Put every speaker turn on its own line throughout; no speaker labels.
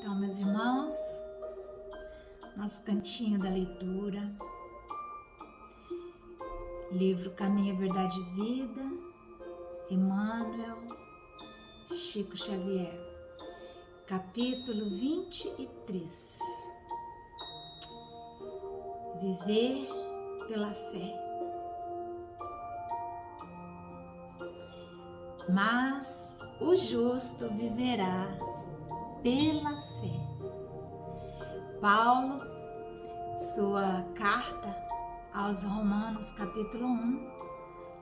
Então, meus irmãos, nosso cantinho da leitura, livro Caminho, Verdade e Vida, Emmanuel, Chico Xavier, capítulo 23. Viver pela fé. Mas o justo viverá pela fé. Paulo, sua carta aos Romanos, capítulo 1,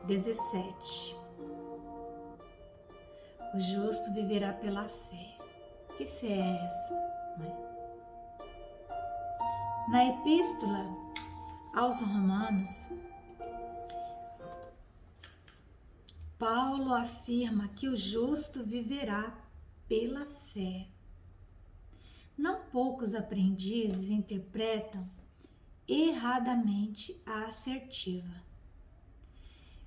17. O justo viverá pela fé. Que fé é essa? Na epístola aos Romanos, Paulo afirma que o justo viverá pela fé. Não poucos aprendizes interpretam erradamente a assertiva.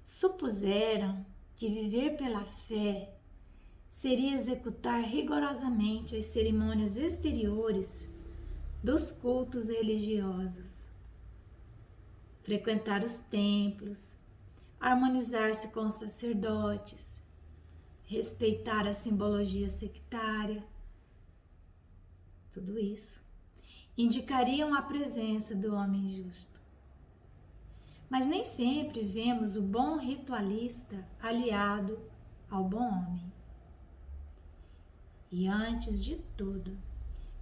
Supuseram que viver pela fé seria executar rigorosamente as cerimônias exteriores dos cultos religiosos, frequentar os templos, harmonizar-se com os sacerdotes, respeitar a simbologia sectária. Tudo isso indicariam a presença do homem justo. Mas nem sempre vemos o bom ritualista aliado ao bom homem. E antes de tudo,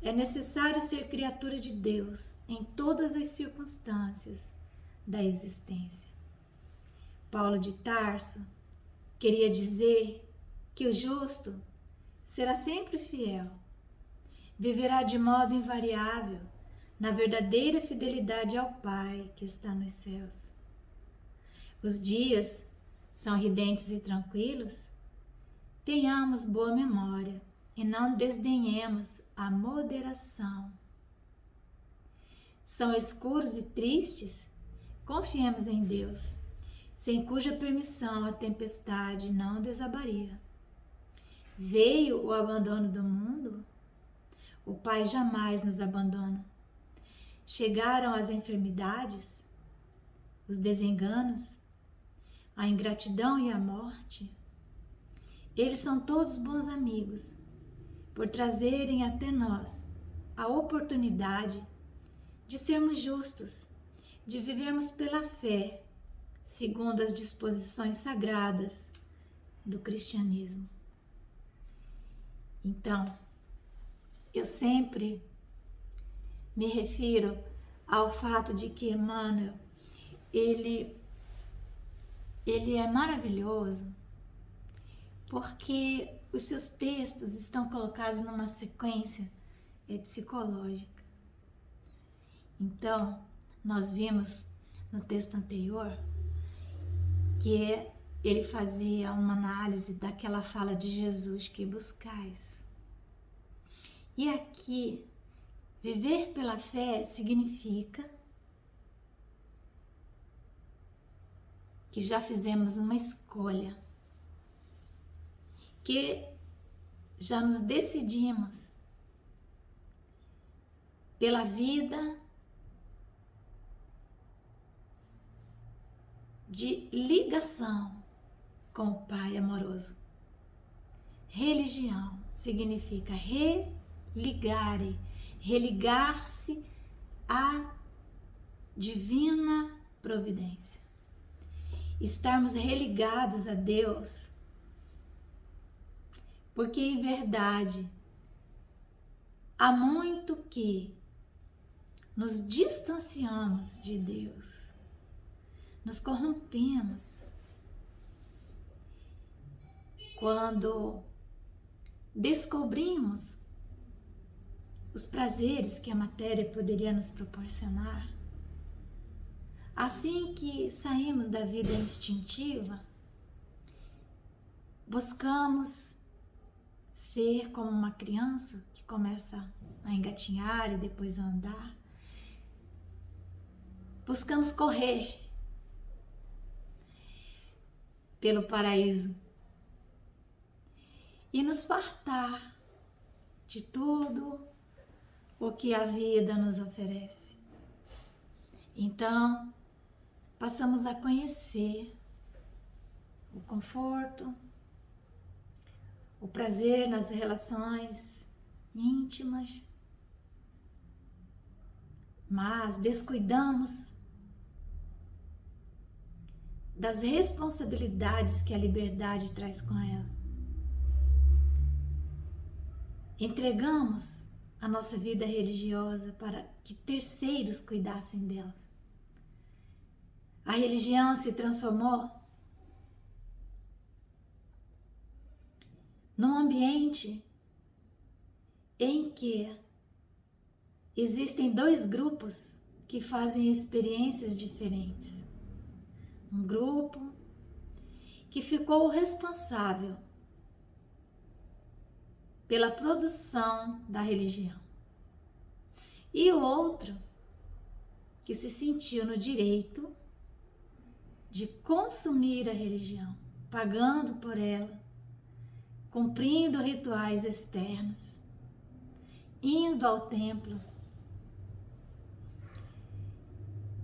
é necessário ser criatura de Deus em todas as circunstâncias da existência. Paulo de Tarso queria dizer que o justo será sempre fiel, viverá de modo invariável na verdadeira fidelidade ao Pai que está nos céus. Os dias são ridentes e tranquilos? Tenhamos boa memória e não desdenhemos a moderação. São escuros e tristes? Confiemos em Deus, sem cuja permissão a tempestade não desabaria. Veio o abandono do mundo? O Pai jamais nos abandona. Chegaram as enfermidades, os desenganos, a ingratidão e a morte. Eles são todos bons amigos, por trazerem até nós a oportunidade de sermos justos, de vivermos pela fé, segundo as disposições sagradas do cristianismo. Então, eu sempre me refiro ao fato de que Emmanuel, ele é maravilhoso porque os seus textos estão colocados numa sequência psicológica. Então, nós vimos no texto anterior que ele fazia uma análise daquela fala de Jesus, que buscais. E aqui, viver pela fé significa que já fizemos uma escolha, que já nos decidimos pela vida de ligação com o Pai amoroso. Religião significa religar-se à divina providência. Estarmos religados a Deus, porque em verdade há muito que nos distanciamos de Deus, nos corrompemos quando descobrimos os prazeres que a matéria poderia nos proporcionar. Assim que saímos da vida instintiva, buscamos ser como uma criança que começa a engatinhar e depois a andar. Buscamos correr pelo paraíso e nos fartar de tudo o que a vida nos oferece. Então, passamos a conhecer o conforto, o prazer nas relações íntimas, mas descuidamos das responsabilidades que a liberdade traz com ela. Entregamos a nossa vida religiosa para que terceiros cuidassem dela. A religião se transformou num ambiente em que existem dois grupos que fazem experiências diferentes. Um grupo que ficou responsável pela produção da religião e o outro que se sentiu no direito de consumir a religião, pagando por ela, cumprindo rituais externos, indo ao templo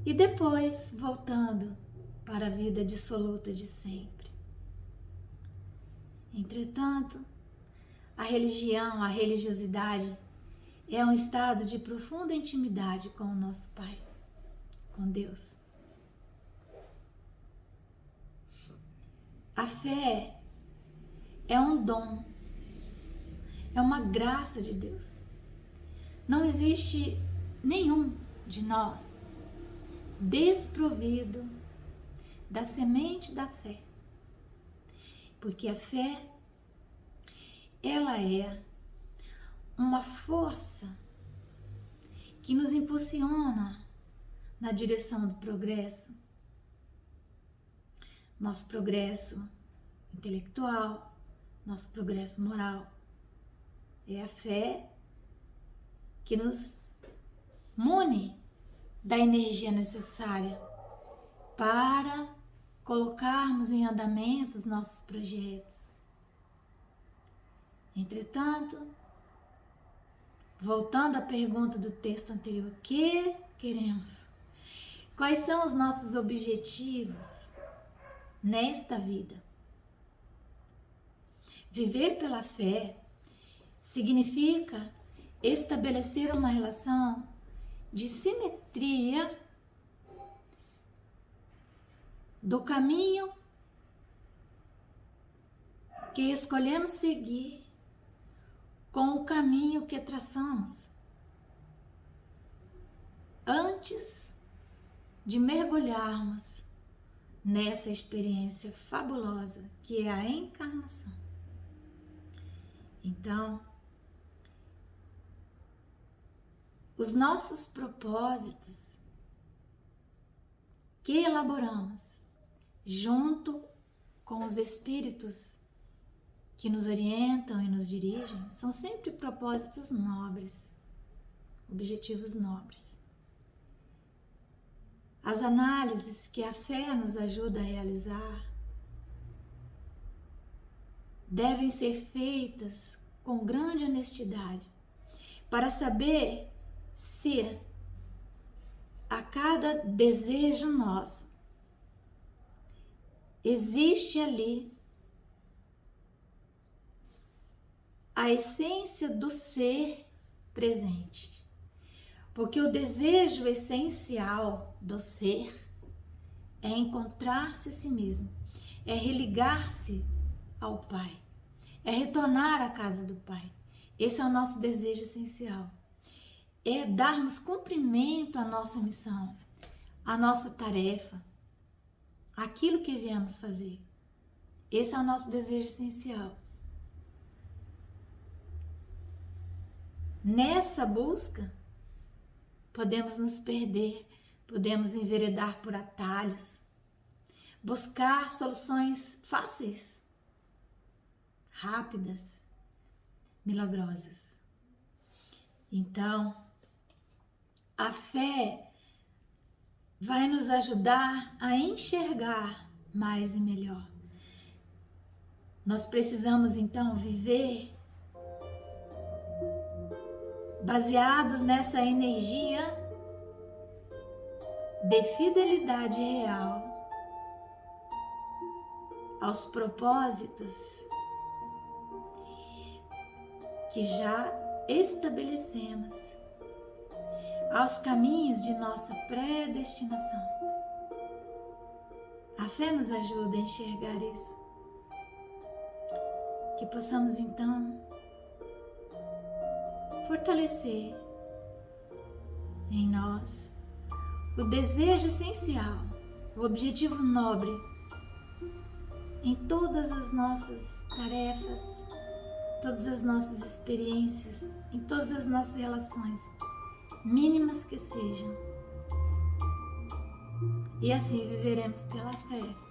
e depois voltando para a vida dissoluta de sempre. Entretanto, a religião, a religiosidade é um estado de profunda intimidade com o nosso Pai, com Deus. A fé é um dom, é uma graça de Deus. Não existe nenhum de nós desprovido da semente da fé, porque a fé, ela é uma força que nos impulsiona na direção do progresso, nosso progresso intelectual, nosso progresso moral. É a fé que nos mune da energia necessária para colocarmos em andamento os nossos projetos. Entretanto, voltando à pergunta do texto anterior, o que queremos? Quais são os nossos objetivos nesta vida? Viver pela fé significa estabelecer uma relação de simetria do caminho que escolhemos seguir com o caminho que traçamos antes de mergulharmos nessa experiência fabulosa que é a encarnação. Então, os nossos propósitos que elaboramos junto com os espíritos que nos orientam e nos dirigem são sempre propósitos nobres, objetivos nobres. As análises que a fé nos ajuda a realizar devem ser feitas com grande honestidade para saber se a cada desejo nosso existe ali a essência do ser presente. Porque o desejo essencial do ser é encontrar-se a si mesmo, é religar-se ao Pai, é retornar à casa do Pai. Esse é o nosso desejo essencial. É darmos cumprimento à nossa missão, à nossa tarefa, aquilo que viemos fazer. Esse é o nosso desejo essencial. Nessa busca, podemos nos perder, podemos enveredar por atalhos, buscar soluções fáceis, rápidas, milagrosas. Então, a fé vai nos ajudar a enxergar mais e melhor. Nós precisamos então viver baseados nessa energia de fidelidade real aos propósitos que já estabelecemos, aos caminhos de nossa predestinação. A fé nos ajuda a enxergar isso. Que possamos então fortalecer em nós o desejo essencial, o objetivo nobre em todas as nossas tarefas, todas as nossas experiências, em todas as nossas relações, mínimas que sejam. E assim viveremos pela fé.